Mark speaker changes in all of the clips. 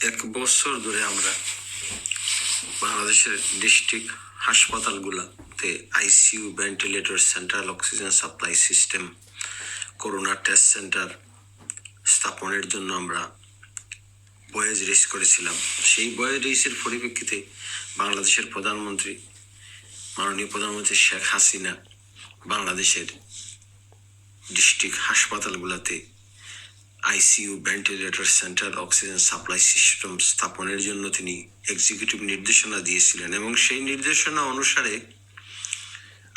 Speaker 1: এক বছর ধরে আমরা বাংলাদেশের ডিস্ট্রিক্ট হাসপাতালগুলোতে ICU, ventilator, central oxygen supply system, corona test centre স্থাপনের জন্য আমরা ভয়েস রেজ করেছিলাম। সেই ভয়েস রেজের পরিপ্রেক্ষিতে বাংলাদেশের প্রধানমন্ত্রী, মাননীয় প্রধানমন্ত্রী শেখ হাসিনা বাংলাদেশের ডিস্ট্রিক্ট হাসপাতালগুলোতে ICU, ventilator, central oxygen supply system স্থাপনের জন্য তিনি এক্সিকিউটিভ নির্দেশনা দিয়েছিলেন এবং সেই নির্দেশনা অনুসারে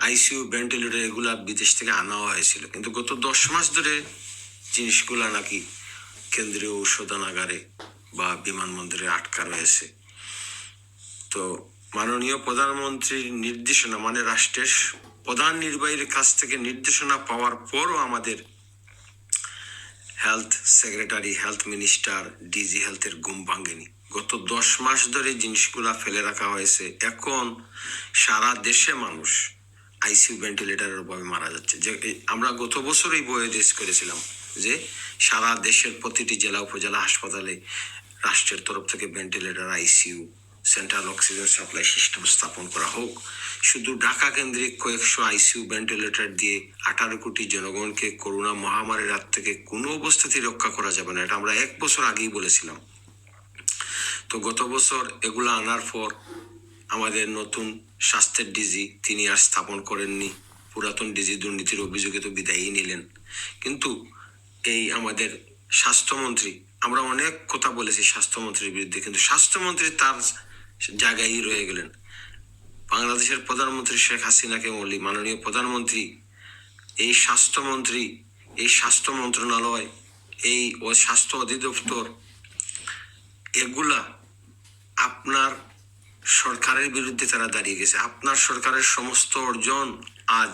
Speaker 1: আইসিইউ, ভেন্টিলেটর এগুলা বিদেশ থেকে আনা হয়েছিল। কিন্তু গত 10 মাস ধরে জিনিসগুলা নাকি কেন্দ্রীয় ঔষধাগারে বা বিমানবন্দরে আটকা রয়েছে। তো মাননীয় প্রধানমন্ত্রীর নির্দেশনা, মানে রাষ্ট্রের প্রধান নির্বাহীর কাছ থেকে নির্দেশনা পাওয়ার পরও আমাদের health secretary, health minister, DG হেলথের ঘুম ভাঙেনি। গত 10 মাস ধরে জিনিসগুলা ফেলে রাখা হয়েছে। এখন সারা দেশে মানুষ আইসিইউ, ভেন্টিলেটরের অভাবে মারা যাচ্ছে। যে আমরা গত বছরই বই রেজ করেছিলাম যে সারা দেশের প্রতিটি জেলা উপজেলা হাসপাতালে রাষ্ট্রের তরফ থেকে ventilator, ICU, central oxygen supply system স্থাপন করা হোক। শুধু ঢাকা কেন্দ্রিক কয়েকশো আইসিইউ, ভেন্টিলেটর দিয়ে 18 কোটি জনগণকে করোনা মহামারীর হাত থেকে কোনো অবস্থাতেই রক্ষা করা যাবে না। এটা আমরা 1 বছর আগেই বলেছিলাম। তো গত বছর এগুলো আনার পর আমাদের নতুন স্বাস্থ্যের ডিজি তিনি আর স্থাপন করেননি। পুরাতন ডিজি দুর্নীতির অভিযোগে তো বিদায়ই নিলেন। কিন্তু এই আমাদের স্বাস্থ্যমন্ত্রী, আমরা অনেক কথা বলেছি স্বাস্থ্যমন্ত্রীর বিরুদ্ধে, কিন্তু স্বাস্থ্যমন্ত্রী তার জায়গায় রয়ে গেলেন। বাংলাদেশের প্রধানমন্ত্রী শেখ হাসিনাকে বলি, মাননীয় প্রধানমন্ত্রী, এই স্বাস্থ্যমন্ত্রী, এই স্বাস্থ্য মন্ত্রণালয়, এই স্বাস্থ্য অধিদপ্তর, এগুলা আপনার সরকারের বিরুদ্ধে তারা দাঁড়িয়ে গেছে। আপনার সরকারের সমস্ত অর্জন আজ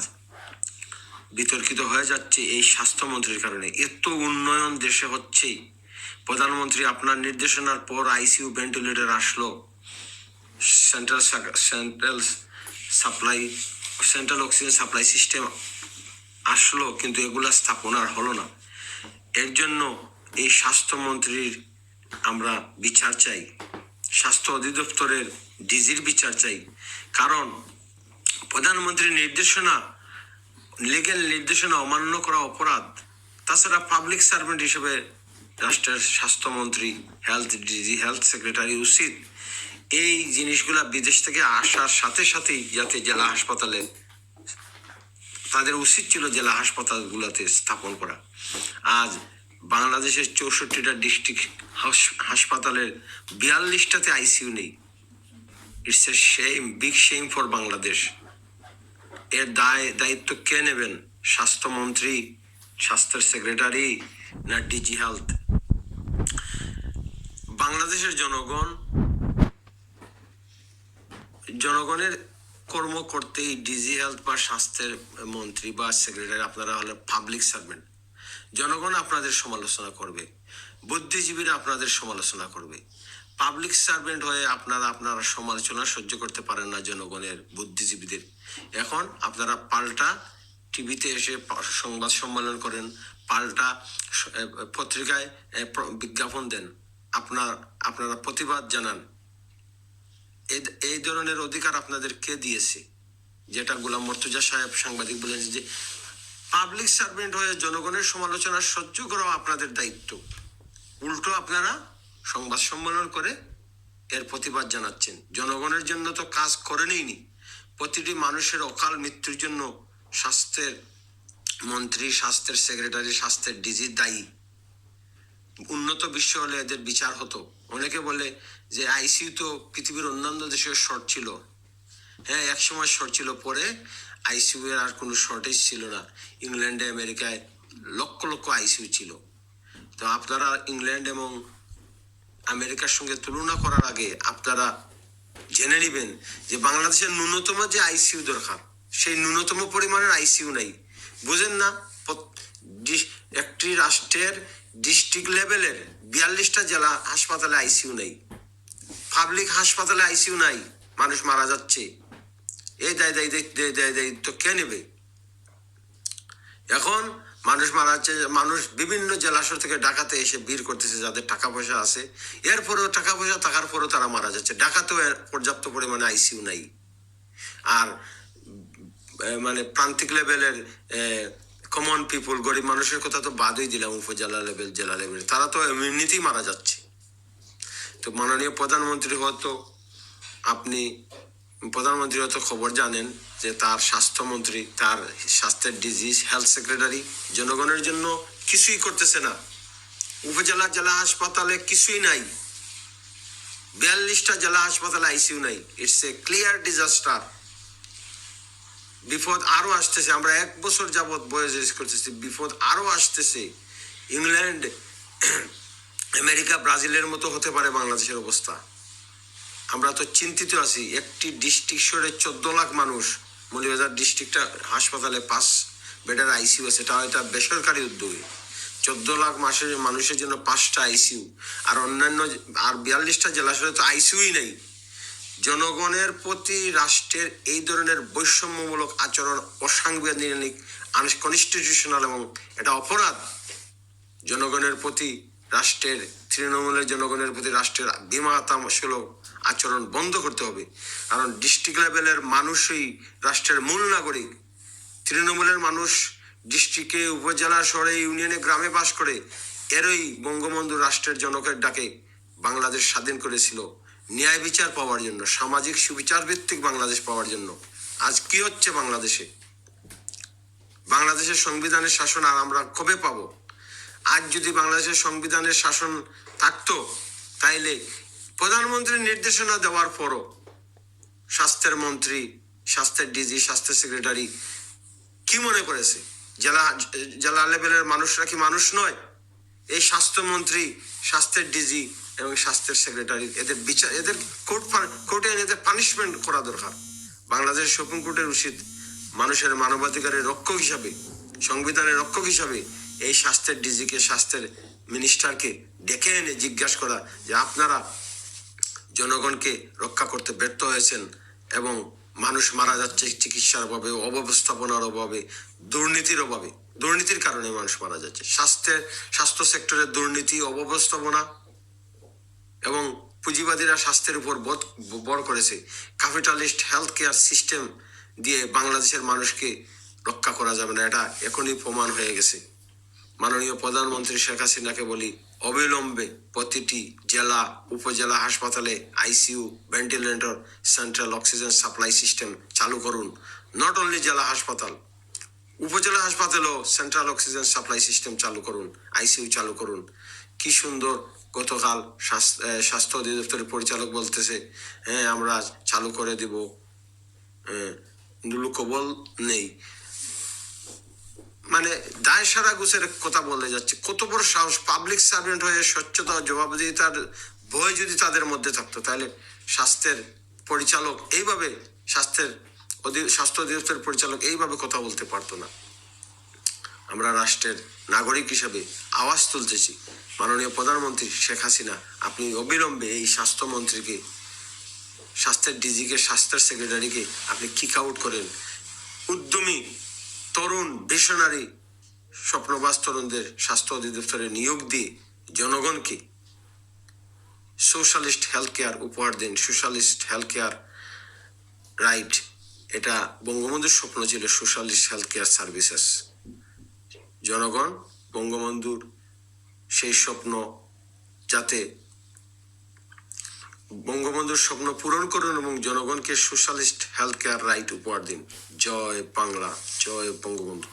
Speaker 1: বিতর্কিত হয়ে যাচ্ছে এই স্বাস্থ্যমন্ত্রীর কারণে। এত উন্নয়ন দেশে হচ্ছে, প্রধানমন্ত্রী আপনার নির্দেশনার পর আইসিইউ, ভেন্টিলেটর আসলো, সেন্ট্রাল অক্সিজেন সাপ্লাই সিস্টেম আসলো, কিন্তু এগুলা স্থাপন আর হলো না। এর জন্য এই স্বাস্থ্যমন্ত্রীর আমরা বিচার চাই, স্বাস্থ্য অধিদপ্তরের ডিজির বিচার চাই। কারণ প্রধানমন্ত্রীর নির্দেশনা, লিগ্যাল নির্দেশনা অমান্য করা অপরাধ। তাছাড়া পাবলিক সার্ভেন্ট হিসেবে রাষ্ট্রের স্বাস্থ্যমন্ত্রী, হেলথ ডিজি, হেলথ সেক্রেটারি উচিত এই জিনিসগুলা বিদেশ থেকে আসার সাথে সাথেই যাতে জেলা হাসপাতালে, তাদের উচিত ছিল জেলা হাসপাতালগুলোতে স্থাপন করা। আজ বাংলাদেশের 64টা ডিস্ট্রিক্ট হাসপাতালের 42টাতে আইসিইউ নেই। It's a shame, big shame for Bangladesh. এর দায়িত্ব কে নেবেন? স্বাস্থ্যমন্ত্রী, স্বাস্থ্যের সেক্রেটারি, না ডিজি হেলথ? বাংলাদেশের জনগণের কর্ম করতেই ডিজি হেলথ বা স্বাস্থ্যের মন্ত্রী বা সেক্রেটারি, আপনারা হলে পাবলিক সার্ভেন্ট। জনগণ আপনাদের সমালোচনা করবে, বুদ্ধিজীবীরা আপনাদের সমালোচনা করবে। পাবলিক সার্ভেন্ট হয়ে আপনারা সমালোচনা সহ্য করতে পারেন না জনগণের, বুদ্ধিজীবীদের। এখন আপনারা পাল্টা টিভিতে এসে সংবাদ সম্মেলন করেন, পাল্টা পত্রিকায় বিজ্ঞাপন দেন, আপনারা প্রতিবাদ জানান। এই ধরনের অধিকার আপনাদের কে দিয়েছে? যেটা গোলাম মর্তুজা সাহেব সাংবাদিক বলেন যে পাবলিক সার্ভেন্ট হয়ে জনগণের সমালোচনা সহ্য করা আপনাদের দায়িত্ব। উল্টো আপনারা সংবাদ সম্মেলন করে এর প্রতিবাদ জানাচ্ছেন। জনগণের জন্য তো কাজ করেনইনি। প্রতিটি মানুষের অকাল মৃত্যুর জন্য স্বাস্থ্যের মন্ত্রী, স্বাস্থ্যের সেক্রেটারি, স্বাস্থ্যের ডিজি দায়ী। উন্নত বিশ্ব হলে এদের বিচার হতো। অনেকে বলে যে আইসিইউ তো পৃথিবীর অন্যান্য দেশের শর্ট ছিল। হ্যাঁ, একসময় শর্ট ছিল, পরে আইসিইউ এর আর কোনো শর্টেজ ছিল না। ইংল্যান্ডে, আমেরিকায় লক্ষ লক্ষ আইসিইউ ছিল। তো আপনারা ইংল্যান্ড এবং আমেরিকার সঙ্গে তুলনা করার আগে আপনারা জেনে নেবেন যে বাংলাদেশের ন্যূনতম যে আইসিইউ দরকার, সেই ন্যূনতম পরিমাণের আইসিইউ নাই। বুঝেন না? একটি রাষ্ট্রের ডিস্ট্রিক্ট লেভেলের 42টা জেলা হাসপাতালে আইসিইউ নেই, পাবলিক হাসপাতালে আইসিইউ নাই, মানুষ মারা যাচ্ছে। এই দায়িত্ব কে নেবে? এখন মানুষ মারা যাচ্ছে, মানুষ বিভিন্ন জেলাশহর থেকে ঢাকাতে এসে ভিড় করতেছে যাদের টাকা পয়সা আছে, এরপরেও টাকা পয়সা থাকার পরেও তারা মারা যাচ্ছে। ঢাকাতেও পর্যাপ্ত পরিমাণে আইসিইউ নাই। আর মানে প্রান্তিক লেভেলের কমন পিপুল, গরিব মানুষের কথা তো বাদই দিলাম, উপজেলা লেভেল, জেলা লেভেল, তারা তো এমনিতেই মারা যাচ্ছে। তো মাননীয় প্রধানমন্ত্রী হয়তো প্রধানমন্ত্রী হয়তো খবর জানেন যে তার স্বাস্থ্যমন্ত্রী, তার স্বাস্থ্যের ডিজি, হেলথ সেক্রেটারি জনগণের জন্য কিছুই করতেছে না। উপজেলা জেলা হাসপাতালে কিছুই নাই, 42টা জেলা হাসপাতালে আইসিইউ নাই। It's a clear disaster. বিপদ আরো আসতেছে, আমরা 1 বছর যাবৎ বয়স করতেছি, বিপদ আরো আসতেছে। ইংল্যান্ড, আমেরিকা, ব্রাজিলের মতো হতে পারে বাংলাদেশের অবস্থা। আমরা তো চিন্তিত আছি। একটি ডিস্ট্রিক্ট সরে 14 লাখ মানুষ, মৌলভীবাজার ডিস্ট্রিক্টটা হাসপাতালে 5 বেডের আইসিইউ আছে, এটা হয়তো বেসরকারি উদ্যোগে। 14 লাখ মানুষের জন্য 5টা আইসিইউ, আর অন্যান্য আর 42টা জেলা সরে তো আইসিইউই নেই। জনগণের প্রতি রাষ্ট্রের এই ধরনের বৈষম্যমূলক আচরণ অসাংবিধানিক, আনকনস্টিটিউশনাল এবং এটা অপরাধ। জনগণের প্রতি রাষ্ট্রের, তৃণমূলের জনগণের প্রতি রাষ্ট্রের বিমাতামূলক আচরণ বন্ধ করতে হবে। কারণ ডিস্ট্রিক্ট লেভেলের মানুষই রাষ্ট্রের মূল নাগরিক। তৃণমূলের মানুষ ডিস্ট্রিক্টে, উপজেলা, শহরে, ইউনিয়নে, গ্রামে বাস করে। এরই বঙ্গবন্ধু রাষ্ট্রের জনকের ডাকে বাংলাদেশ স্বাধীন করেছিল, ন্যায় বিচার পাওয়ার জন্য, সামাজিক সুবিচার ভিত্তিক বাংলাদেশ পাওয়ার জন্য। আজ কি হচ্ছে বাংলাদেশে? বাংলাদেশের সংবিধানের শাসন আর আমরা কবে পাবো? আজ যদি বাংলাদেশের সংবিধানের শাসন থাকতো, তাইলে প্রধানমন্ত্রীর নির্দেশনা দেওয়ার পরও স্বাস্থ্যের মন্ত্রী, স্বাস্থ্যের ডিজি, স্বাস্থ্য সেক্রেটারি কি মনে করেছে? জেলা লেভেলের মানুষরা কি মানুষ নয়? এই স্বাস্থ্যমন্ত্রী, স্বাস্থ্যের ডিজি এবং স্বাস্থ্যের সেক্রেটারি, এদের বিচার, এদের কোর্টে এনে এদের পানিশমেন্ট করা দরকার। বাংলাদেশের সুপ্রিম কোর্টের উচিত মানুষের মানবাধিকারের রক্ষক হিসাবে, সংবিধানের রক্ষক হিসাবে এই স্বাস্থ্যের ডিজিকে, স্বাস্থ্যের মিনিস্টারকে ডেকে এনে জিজ্ঞাসা করা যে আপনারা জনগণকে রক্ষা করতে ব্যর্থ হয়েছেন এবং মানুষ মারা যাচ্ছে চিকিৎসার অভাবে, অব্যবস্থাপনার অভাবে, দুর্নীতির অভাবে। দুর্নীতির কারণে মানুষ মারা যাচ্ছে। স্বাস্থ্য সেক্টরের দুর্নীতি, অব্যবস্থাপনা এবং পুঁজিবাদীরা স্বাস্থ্যের উপর বর করেছে। ক্যাপিটালিস্ট হেলথ কেয়ার সিস্টেম দিয়ে বাংলাদেশের মানুষকে রক্ষা করা যাবে না, এটা এখনই প্রমাণ হয়ে গেছে। মাননীয় প্রধানমন্ত্রী শেখ হাসিনাকে বলি, অবিলম্বে প্রতিটি জেলা, উপজেলা হাসপাতালে ICU, ventilator, central oxygen supply system চালু করুন। নট অনলি জেলা হাসপাতাল, উপজেলা হাসপাতালেও সেন্ট্রাল অক্সিজেন সাপ্লাই সিস্টেম চালু করুন, আইসিইউ চালু করুন। কি সুন্দর গতকাল স্বাস্থ্য অধিদপ্তরের পরিচালক বলতেছে, হ্যাঁ আমরা চালু করে দিব, লোকবল নেই। মানে দায় সারা গুছের কথা বলে যাচ্ছে। কত বড় সাহস! পাবলিক সার্ভেন্ট হয়ে স্বচ্ছতা, জবাবদিহিতার ভয় যদি তাদের মধ্যে থাকতো, তাহলে স্বাস্থ্যের পরিচালক এইভাবে, স্বাস্থ্য অধিদপ্তরের পরিচালক এইভাবে কথা বলতে পারতো না। আমরা রাষ্ট্রের নাগরিক হিসাবে আওয়াজ তুলতেছি, মাননীয় প্রধানমন্ত্রী শেখ হাসিনা, আপনি অবিলম্বে এই স্বাস্থ্যমন্ত্রীকে, স্বাস্থ্যের ডিজিকে, স্বাস্থ্যের সেক্রেটারিকে আপনি কিক আউট করেন। উদ্যমী তরুণ, ভিশনারি, স্বপ্নবাজ তরুণদের স্বাস্থ্য অধিদপ্তরে নিয়োগ দিয়ে জনগণকে সোশ্যালিস্ট হেলথ কেয়ার উপহার দিন। সোশ্যালিস্ট হেলথ কেয়ার রাইট, এটা বঙ্গবন্ধুর স্বপ্ন ছিল, সোশ্যালিস্ট হেলথ কেয়ার সার্ভিসেস। জনগণ বঙ্গবন্ধুর সেই স্বপ্ন, যাতে বঙ্গবন্ধুর স্বপ্ন পূরণ করুন এবং জনগণকে সোশ্যালিস্ট হেলথ কেয়ার রাইট উপহার দিন। জয় বাংলা, জয় বঙ্গবন্ধু।